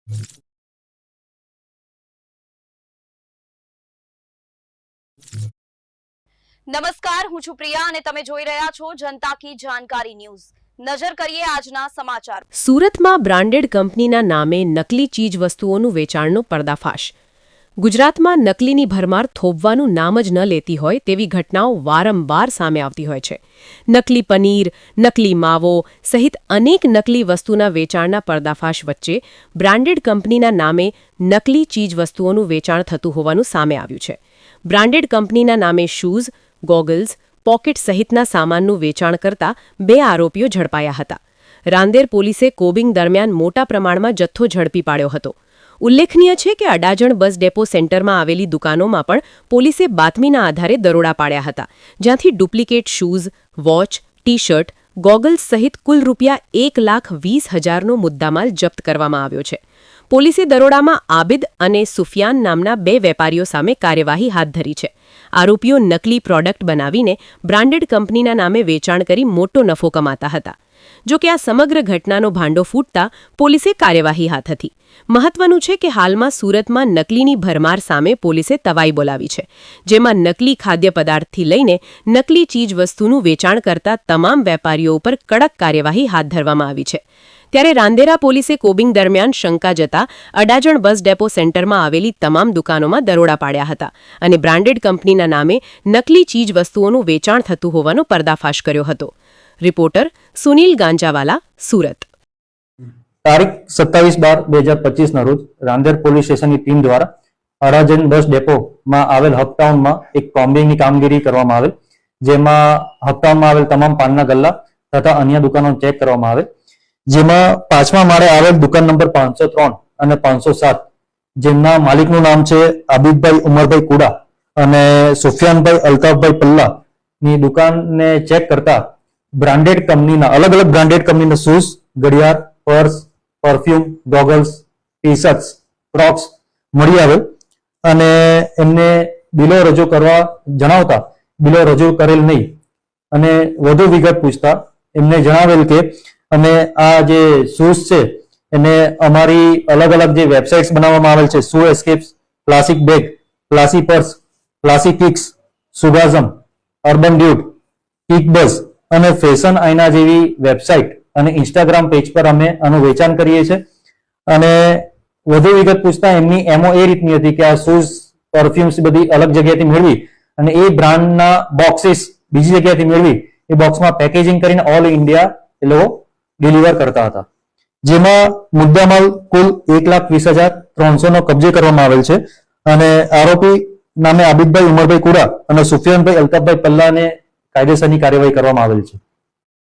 નમસ્કાર, હું છું પ્રિયા અને તમે જોઈ રહ્યા છો જનતા કી જાણકારી ન્યૂઝ। નજર કરીએ આજના સમાચાર। સુરતમાં બ્રાન્ડેડ કંપનીના નામે નકલી ચીજ વસ્તુઓનું વેચાણનો પર્દાફાશ। ગુજરાતમાં નકલીની ભરમાર થોભવાનું નામ જ ન લેતી હોય તેવી ઘટનાઓ વારંવાર સામે આવતી હોય છે। નકલી પનીર, નકલી માવો સહિત અનેક નકલી વસ્તુના વેચાણના પર્દાફાશ વચ્ચે બ્રાન્ડેડ કંપનીના નામે નકલી ચીજ વસ્તુઓનું વેચાણ થતું હોવાનું સામે આવ્યું છે। બ્રાન્ડેડ કંપનીના નામે શૂઝ, ગોગલ્સ, પોકેટ સહિતના સામાનનું વેચાણ કરતા 2 આરોપીઓ ઝડપાયા હતા। રાંદેર પોલીસે કોબિંગ દરમિયાન મોટા પ્રમાણમાં જથ્થો ઝડપી પાડ્યો હતો। ઉલ્લેખનીય છે કે અડાજણ બસ ડેપો સેન્ટરમાં આવેલી દુકાનોમાં પણ પોલીસે બાતમીના આધારે દરોડા પાડ્યા હતા, જ્યાંથી duplicate shoes, watch, T-shirt, goggles સહિત કુલ ₹1,20,000નો મુદ્દામાલ જપ્ત કરવામાં આવ્યો છે। પોલીસે દરોડામાં આબિદ અને સુફિયાન નામના 2 વેપારીઓ સામે કાર્યવાહી હાથ ધરી છે। આરોપીઓ નકલી પ્રોડક્ટ બનાવીને બ્રાન્ડેડ કંપનીના નામે વેચાણ કરી મોટો નફો કમાતા હતા। જો કે આ સમગ્ર ઘટનાનો ભાંડો ફૂટતા પોલીસે કાર્યવાહી હાથ ધરી। મહત્વનું છે કે હાલમાં સુરતમાં નકલીની ભરમાર સામે પોલીસે તવાઈ બોલાવી છે, જેમાં નકલી ખાદ્ય પદાર્થથી લઈને નકલી ચીજ વસ્તુનું વેચાણ કરતા તમામ વેપારીઓ ઉપર કડક કાર્યવાહી હાથ ધરવામાં આવી છે। ત્યારે રાંદેરા પોલીસે કોબિંગ દરમિયાન શંકા જતા અડાજણ બસ ડેપો સેન્ટરમાં આવેલી તમામ દુકાનોમાં દરોડા પાડ્યા હતા અને બ્રાન્ડેડ કંપનીના નામે નકલી ચીજ વસ્તુઓનું વેચાણ થતું હોવાનો પર્દાફાશ કર્યો હતો। રિપોર્ટર સુનિલ ગાંજાવાલા, સુરત। તારીખ 27/12/2025 ના રોજ રાંદેર પોલીસ સ્ટેશનની ટીમ દ્વારા અડાજણ બસ ડેપોમાં આવેલ હપટાઉનમાં એક કોમ્બિંગની કામગીરી કરવામાં આવેલ, જેમાં હપટાઉનમાં આવેલ તમામ પાનના ગલ્લા તથા અન્ય દુકાનો ચેક કરવામાં આવે, જેમાં 5મા માળે આવેલ દુકાન નંબર 503 અને 507 જેમના માલિકનું નામ છે આબિદભાઈ ઉમરભાઈ કુડા અને સુફિયાનભાઈ અલ્તાફભાઈ પલ્લા ની દુકાનને ચેક કરતા બ્રાન્ડેડ કંપનીના અલગ અલગ બ્રાન્ડેડ કંપનીના શૂઝ, ઘડિયાળ, purse, perfume, goggles, T-shirts, Crocs મળી આવેલ અને એમને બિલો રજૂ કરવા જણાવતા બિલો રજૂ કરેલ નહીં અને વધુ વિગત પૂછતા એમને જણાવેલ કે અમે આ જે શૂઝ છે એને અમારી અલગ અલગ જે વેબસાઇટ્સ બનાવવામાં આવેલ છે, shoe escapes, classic bag, classy purse, classy kicks, સુગાઝમ, અર્બન ડ્યુટ, કિકબઝ અને ફેશન આઈના જેવી વેબસાઇટ અને ઇન્સ્ટાગ્રામ પેજ પર અમે આનું વેચાણ કરીએ છીએ। અને વધુ વિગત પૂછતા એમની એમઓ એ રીતની હતી કે આ શૂઝ, પરફ્યુમ્સ બધી અલગ જગ્યાએથી મેળવી અને એ બ્રાન્ડના બોક્સીસ બીજી જગ્યાએથી મેળવી એ બોક્સમાં પેકેજિંગ કરીને ઓલ ઇન્ડિયા એ લોકો ડિલિવર કરતા હતા, જેમાં મુદ્દામાલ કુલ 1,20,300નો કબજે કરવામાં આવેલ છે અને આરોપી નામે આબિદભાઈ ઉમરભાઈ કુડા અને સુફિયાનભાઈ અલ્તાફભાઈ પલ્લાને કાયદેસરની કાર્યવાહી કરવામાં આવેલ છે।